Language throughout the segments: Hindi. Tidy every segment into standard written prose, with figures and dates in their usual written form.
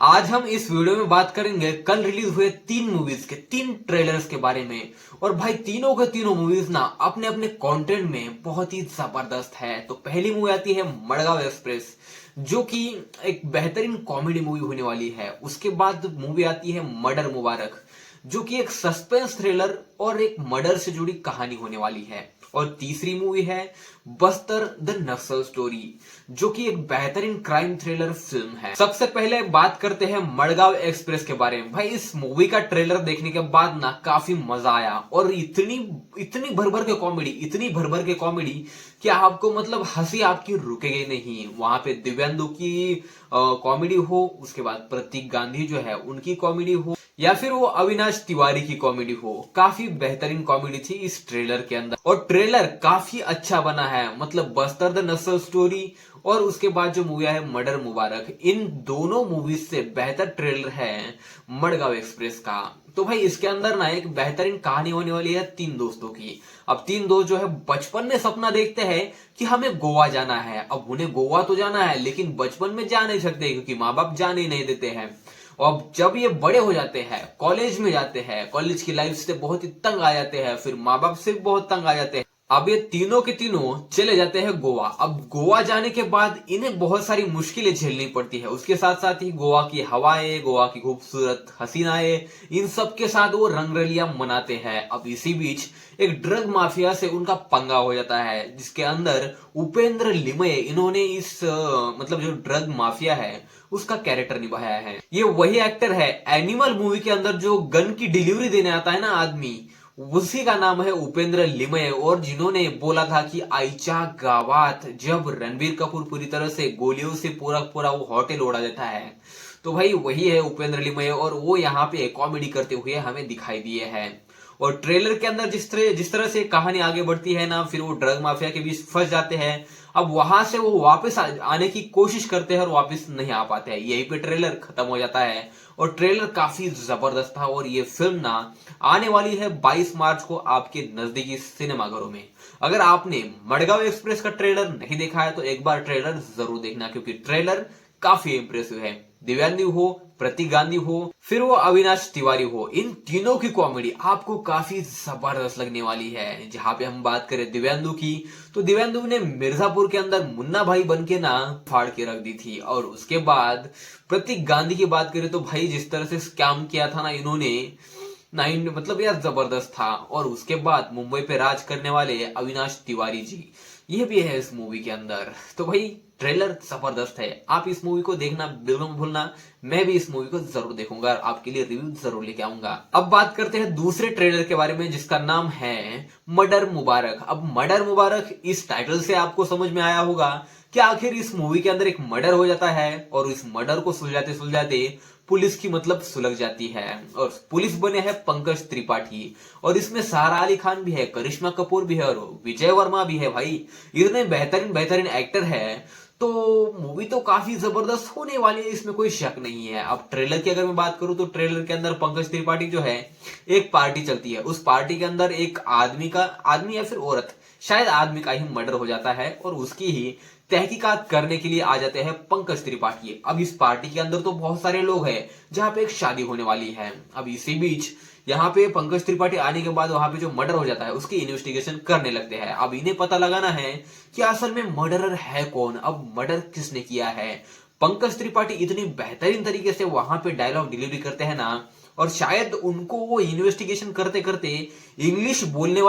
आज हम इस वीडियो में बात करेंगे कल रिलीज हुए तीन मूवीज के तीन ट्रेलर्स के बारे में। और भाई तीनों के तीनों मूवीज ना अपने अपने कंटेंट में बहुत ही जबरदस्त है। तो पहली मूवी आती है मडगांव एक्सप्रेस, जो कि एक बेहतरीन कॉमेडी मूवी होने वाली है। उसके बाद मूवी आती है मर्डर मुबारक, जो कि एक सस्पेंस थ्रिलर और एक मर्डर से जुड़ी कहानी होने वाली है। और तीसरी मूवी है बस्तर द नक्सल स्टोरी, जो कि एक बेहतरीन क्राइम थ्रिलर फिल्म है। सबसे पहले बात करते हैं मडगांव एक्सप्रेस के बारे में। भाई इस मूवी का ट्रेलर देखने के बाद ना काफी मजा आया, और इतनी इतनी भर भर के कॉमेडी, इतनी भर भर के कॉमेडी कि आपको मतलब हंसी आपकी रुकेगी नहीं। वहां पे दिव्येंदु की कॉमेडी हो, उसके बाद प्रतीक गांधी जो है उनकी कॉमेडी हो, या फिर वो अविनाश तिवारी की कॉमेडी हो, काफी बेहतरीन कॉमेडी थी इस ट्रेलर के अंदर। और ट्रेलर काफी अच्छा बना है, मतलब बस्तर द नक्सल स्टोरी और उसके बाद जो मूवी है मर्डर मुबारक, इन दोनों मूवीज से बेहतर ट्रेलर है मडगांव एक्सप्रेस का। तो भाई इसके अंदर ना एक बेहतरीन कहानी होने वाली है तीन दोस्तों की। अब तीन दोस्त जो है बचपन में सपना देखते हैं कि हमें गोवा जाना है। अब उन्हें गोवा तो जाना है, लेकिन बचपन में जा नहीं सकते क्योंकि माँ बाप जाने ही नहीं देते हैं। और जब ये बड़े हो जाते हैं, कॉलेज में जाते हैं, कॉलेज की लाइफ से बहुत ही तंग आ जाते हैं, फिर माँ बाप से भी बहुत तंग आ जाते हैं। अब ये तीनों के तीनों चले जाते हैं गोवा। अब गोवा जाने के बाद इन्हें बहुत सारी मुश्किलें झेलनी पड़ती है। उसके साथ साथ ही गोवा की हवाएं, गोवा की खूबसूरत हसीनाएं, इन सब के साथ वो रंगरलियां मनाते हैं। अब इसी बीच एक ड्रग माफिया से उनका पंगा हो जाता है, जिसके अंदर उपेंद्र लिमये इन्होंने इस मतलब जो ड्रग माफिया है उसका कैरेक्टर निभाया है। ये वही एक्टर है एनिमल मूवी के अंदर जो गन की डिलीवरी देने आता है ना आदमी, उसी का नाम है उपेंद्र लिमये। और जिन्होंने बोला था कि आइचा गावात, जब रणबीर कपूर पूरी तरह से गोलियों से पूरा पूरा वो होटल उड़ा देता है, तो भाई वही है उपेंद्र लिमये। और वो यहाँ पे कॉमेडी करते हुए हमें दिखाई दिए हैं। और ट्रेलर के अंदर जिस तरह से कहानी आगे बढ़ती है ना, फिर वो ड्रग माफिया के बीच फंस जाते हैं। अब वहां से वो वापस आने की कोशिश करते हैं और वापस नहीं आ पाते हैं। यहीं पे ट्रेलर खत्म हो जाता है। और ट्रेलर काफी जबरदस्त था। और ये फिल्म ना आने वाली है 22 मार्च को आपके नजदीकी सिनेमाघरों में। अगर आपने मडगांव एक्सप्रेस का ट्रेलर नहीं देखा है तो एक बार ट्रेलर जरूर देखना, क्योंकि ट्रेलर काफी इंप्रेसिव है। दिव्यांदु हो, प्रतीक गांधी हो, फिर वो अविनाश तिवारी हो, इन तीनों की कॉमेडी आपको काफी जबरदस्त लगने वाली है। जहां पे हम बात करें दिव्यांदु की, तो दिव्यांदु ने मिर्जापुर के अंदर मुन्ना भाई बन के ना फाड़ के रख दी थी। और उसके बाद प्रतीक गांधी की बात करें तो भाई जिस तरह से स्कैम किया था ना इन्होंने, नाइन मतलब यार जबरदस्त था। और उसके बाद मुंबई पे राज करने वाले अविनाश तिवारी जी, ये भी है इस मूवी के अंदर। तो भाई ट्रेलर जबरदस्त है, आप इस मूवी को देखना बिल्कुल मत भूलना। मैं भी इस मूवी को जरूर देखूंगा और आपके लिए रिव्यू जरूर लेके आऊंगा। अब बात करते हैं दूसरे ट्रेलर के बारे में, जिसका नाम है मर्डर मुबारक। अब मर्डर मुबारक, इस टाइटल से आपको समझ में आया होगा कि आखिर इस मूवी के अंदर एक मर्डर हो जाता है, और इस मर्डर को सुलझाते सुलझाते पुलिस की मतलब सुलग जाती है। और पुलिस बने हैं पंकज त्रिपाठी, और इसमें सारा अली खान भी है, करिश्मा कपूर भी है, और विजय वर्मा भी है। भाई इतने बेहतरीन बेहतरीन एक्टर है, तो मूवी तो काफी जबरदस्त होने वाली है, इसमें कोई शक नहीं है। अब ट्रेलर की अगर मैं बात करूं तो ट्रेलर के अंदर पंकज त्रिपाठी जो है, एक पार्टी चलती है, उस पार्टी के अंदर एक आदमी या फिर औरत, शायद आदमी का ही मर्डर हो जाता है, और उसकी ही तहकीकात करने के लिए आ जाते हैं पंकज त्रिपाठी। अब इस पार्टी के अंदर तो बहुत सारे लोग हैं जहां पे एक शादी होने वाली है। अब इसी बीच यहाँ पे पंकज त्रिपाठी आने के बाद वहां पे जो मर्डर हो जाता है उसकी इन्वेस्टिगेशन करने लगते हैं। अब इन्हें पता लगाना है कि असल में मर्डरर है कौन, अब मर्डर किसने किया है। पंकज त्रिपाठी इतनी बेहतरीन तरीके से वहां पे डायलॉग डिलीवरी करते हैं ना, और शायद उनको वो इन्वेस्टिगेशन करते करते इंग्लिश बोलने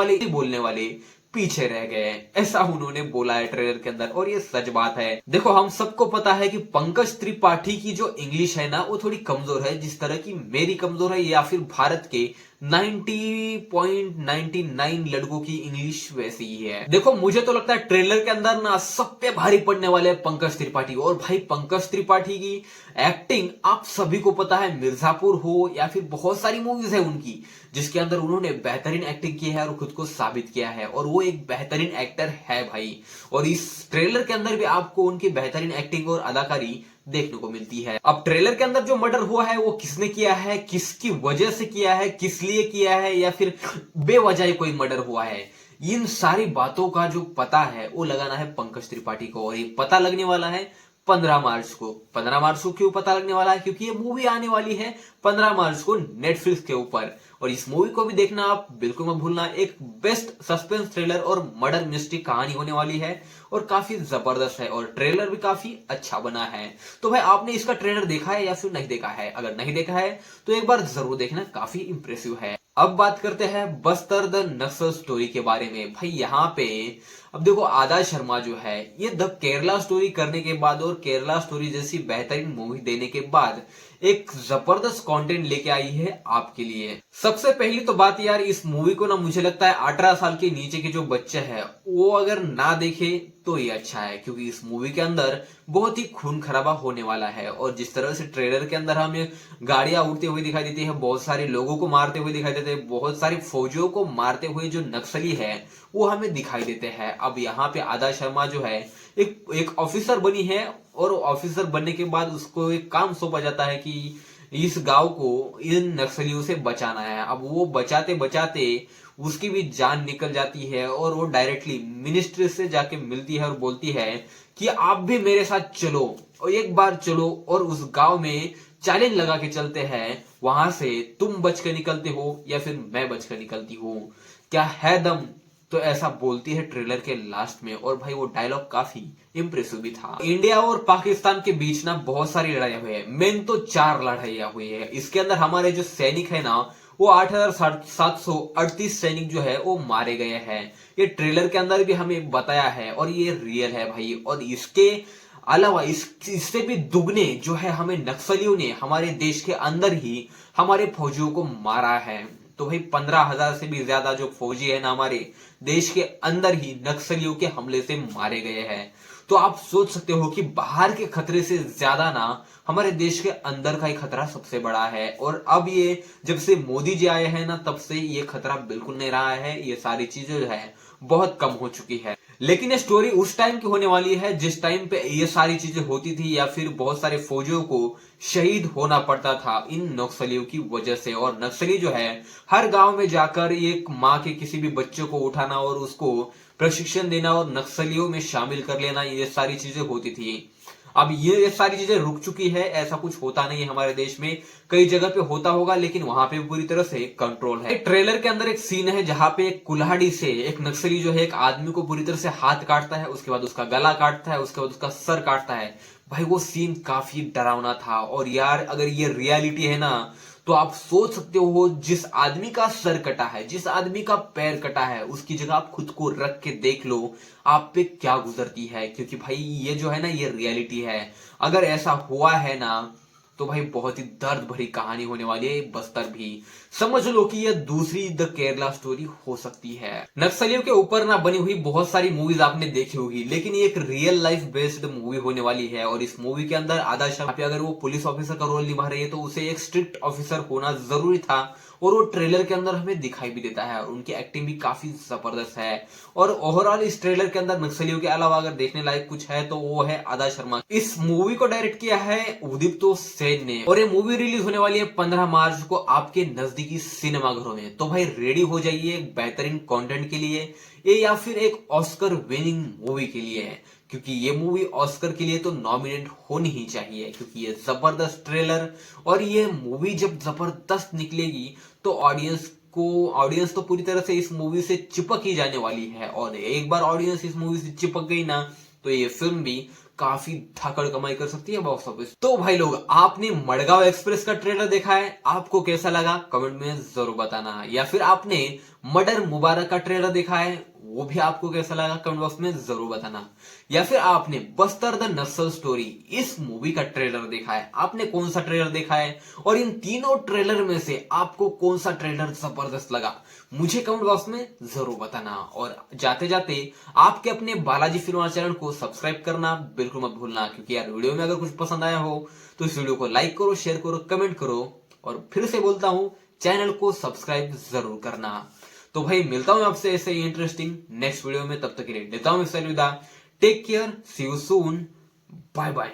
वाले पीछे रह गए, ऐसा उन्होंने बोला है ट्रेलर के अंदर। और ये सच बात है। देखो हम सबको पता है कि पंकज त्रिपाठी की जो इंग्लिश है ना वो थोड़ी कमजोर है, जिस तरह की मेरी कमजोर है, या फिर भारत के 90.99 लड़कों की इंग्लिश वैसी ही है। देखो मुझे तो लगता है ट्रेलर के अंदर ना सब पे भारी पड़ने वाले हैं पंकज त्रिपाठी। और भाई पंकज त्रिपाठी की एक्टिंग आप सभी को पता है, मिर्जापुर हो या फिर बहुत सारी मूवीज है उनकी जिसके अंदर उन्होंने बेहतरीन एक्टिंग की है और खुद को साबित किया है, और वो एक बेहतरीन एक्टर है भाई। और इस ट्रेलर के अंदर भी आपको उनकी बेहतरीन एक्टिंग और अदाकारी देखने को मिलती है। अब ट्रेलर के अंदर जो मर्डर हुआ है वो किसने किया है, किसकी वजह से किया है, किस लिए किया है, या फिर बेवजह ही कोई मर्डर हुआ है, इन सारी बातों का जो पता है वो लगाना है पंकज त्रिपाठी को। और ये पता लगने वाला है 15 मार्च को। 15 मार्च को क्यों पता लगने वाला है? क्योंकि ये मूवी आने वाली है 15 मार्च को नेटफ्लिक्स के ऊपर, और इस मूवी को भी देखना आप बिल्कुल मत भूलना। एक बेस्ट सस्पेंस थ्रिलर और मर्डर मिस्ट्री कहानी होने वाली है और काफी जबरदस्त है, और ट्रेलर भी काफी अच्छा बना है। तो भाई आपने इसका ट्रेलर देखा है या फिर नहीं देखा है? अगर नहीं देखा है तो एक बार जरूर देखना, काफी इंप्रेसिव है। अब बात करते हैं बस्तर द नक्सल स्टोरी के बारे में। भाई यहाँ पे अब देखो, आदर्श शर्मा जो है ये द केरला स्टोरी करने के बाद और केरला स्टोरी जैसी बेहतरीन मूवी देने के बाद एक जबरदस्त कंटेंट लेके आई है आपके लिए। सबसे पहली तो बात यार, इस मूवी को ना मुझे लगता है 18 साल के नीचे के जो बच्चे हैं वो अगर ना देखे तो ये अच्छा है, क्योंकि इस मूवी के अंदर बहुत ही खून खराबा होने वाला है। और जिस तरह से ट्रेलर के अंदर हमें गाड़ियां उड़ती हुई दिखाई देती है, बहुत सारे लोगों को मारते हुए दिखाई देते हैं, बहुत सारे फौजियों को मारते हुए जो नक्सली है वो हमें दिखाई देते हैं। अब यहाँ पे आदर्श शर्मा जो है एक ऑफिसर बनी है, और ऑफिसर बनने के बाद उसको एक काम सौंपा जाता है कि इस गांव को इन नक्सलियों से बचाना है। अब वो बचाते बचाते उसकी भी जान निकल जाती है, और वो डायरेक्टली मिनिस्ट्री से जाके मिलती है और बोलती है कि आप भी मेरे साथ चलो, और एक बार चलो और उस गांव में चैलेंज लगा के चलते हैं, वहां से तुम बच कर निकलते हो या फिर मैं बच कर निकलती हूँ, क्या है दम? तो ऐसा बोलती है ट्रेलर के लास्ट में। और भाई वो डायलॉग काफी इंप्रेसिव भी था। इंडिया और पाकिस्तान के बीच ना बहुत सारी लड़ाइयां हुई है, मेन तो 4 लड़ाइयां हुई है। इसके अंदर हमारे जो सैनिक है ना वो 8,738 सैनिक जो है वो मारे गए हैं। ये ट्रेलर के अंदर भी हमें बताया है और ये रियल है भाई। और इसके अलावा इससे भी दुगने जो है हमें नक्सलियों ने हमारे देश के अंदर ही हमारे फौजियों को मारा है। तो भाई 15,000 से भी ज्यादा जो फौजी है ना हमारे देश के अंदर ही नक्सलियों के हमले से मारे गए हैं। तो आप सोच सकते हो कि बाहर के खतरे से ज्यादा ना हमारे देश के अंदर का ही खतरा सबसे बड़ा है। और अब ये जब से मोदी जी आए हैं ना तब से ये खतरा बिल्कुल नहीं रहा है, ये सारी चीजें जो है बहुत कम हो चुकी है। लेकिन ये स्टोरी उस टाइम की होने वाली है जिस टाइम पे ये सारी चीजें होती थी, या फिर बहुत सारे फौजियों को शहीद होना पड़ता था इन नक्सलियों की वजह से। और नक्सली जो है हर गांव में जाकर एक माँ के किसी भी बच्चे को उठाना और उसको प्रशिक्षण देना और नक्सलियों में शामिल कर लेना, ये सारी चीजें होती थी। अब ये सारी चीजें रुक चुकी है, ऐसा कुछ होता नहीं है हमारे देश में। कई जगह पे होता होगा लेकिन वहां पे पूरी तरह से कंट्रोल है। ट्रेलर के अंदर एक सीन है जहां पे एक कुल्हाड़ी से एक नक्सली जो है एक आदमी को पूरी तरह से हाथ काटता है, उसके बाद उसका गला काटता है, उसके बाद उसका सर काटता है। भाई वो सीन काफी डरावना था। और यार अगर ये रियलिटी है ना तो आप सोच सकते हो, जिस आदमी का सर कटा है, जिस आदमी का पैर कटा है, उसकी जगह आप खुद को रख के देख लो आप पे क्या गुजरती है। क्योंकि भाई ये जो है ना ये रियलिटी है। अगर ऐसा हुआ है ना तो भाई बहुत ही दर्द भरी कहानी होने वाली है। बस्तर भी समझ लो कि यह दूसरी द केरला स्टोरी हो सकती है। नक्सलियों के ऊपर ना बनी हुई बहुत सारी मूवीज आपने देखी होगी, लेकिन ये एक रियल लाइफ बेस्ड मूवी होने वाली है। और इस मूवी के अंदर आदर्श शर्मा अगर वो पुलिस ऑफिसर का रोल निभा रही है तो उसे एक स्ट्रिक्ट ऑफिसर होना जरूरी था, और वो ट्रेलर के अंदर हमें दिखाई भी देता है। और उनकी एक्टिंग भी काफी जबरदस्त है। और ओवरऑल इस ट्रेलर के अंदर नक्सलियों के अलावा अगर देखने लायक कुछ है तो वो है आदर्श शर्मा। इस मूवी को डायरेक्ट किया है उदित सेन ने, और ये मूवी रिलीज होने वाली है 15 मार्च को आपके नजदीकी सिनेमाघरों में। तो भाई रेडी हो जाइए एक बेहतरीन कंटेंट के लिए, ये या फिर एक ऑस्कर विनिंग मूवी के लिए है, क्योंकि ये मूवी ऑस्कर के लिए तो नॉमिनेट होनी ही चाहिए। क्योंकि ये जबरदस्त ट्रेलर और ये मूवी जब जबरदस्त निकलेगी तो ऑडियंस तो पूरी तरह से इस मूवी से चिपक ही जाने वाली है। और एक बार ऑडियंस इस मूवी से चिपक गई ना तो ये फिल्म भी काफी धाकड़ कमाई कर सकती है बॉक्स ऑफिस। तो भाई लोग, आपने मडगांव एक्सप्रेस का ट्रेलर देखा है, आपको कैसा लगा कमेंट में जरूर बताना। या फिर आपने मर्डर मुबारक का ट्रेलर देखा है, वो भी आपको कैसा लगा कमेंट बॉक्स में जरूर बताना। या फिर आपने बस्तर द नक्सल स्टोरी इस मूवी का ट्रेलर देखा है, आपने कौन सा ट्रेलर देखा है, और इन तीनों ट्रेलर में से आपको कौन सा ट्रेलर जबरदस्त लगा, मुझे कमेंट बॉक्स में जरूर बताना। और जाते जाते आपके अपने बालाजी फिल्म चैनल को सब्सक्राइब करना बिल्कुल मत भूलना, क्योंकि यार वीडियो में अगर कुछ पसंद आया हो तो इस वीडियो को लाइक करो, शेयर करो, कमेंट करो, और फिर से बोलता हूं चैनल को सब्सक्राइब जरूर करना। तो भाई मिलता हूं आपसे ऐसे ही इंटरेस्टिंग नेक्स्ट वीडियो में, तब तक के लिए लेता हूं इससे अलविदा। Take care, see you soon, bye bye.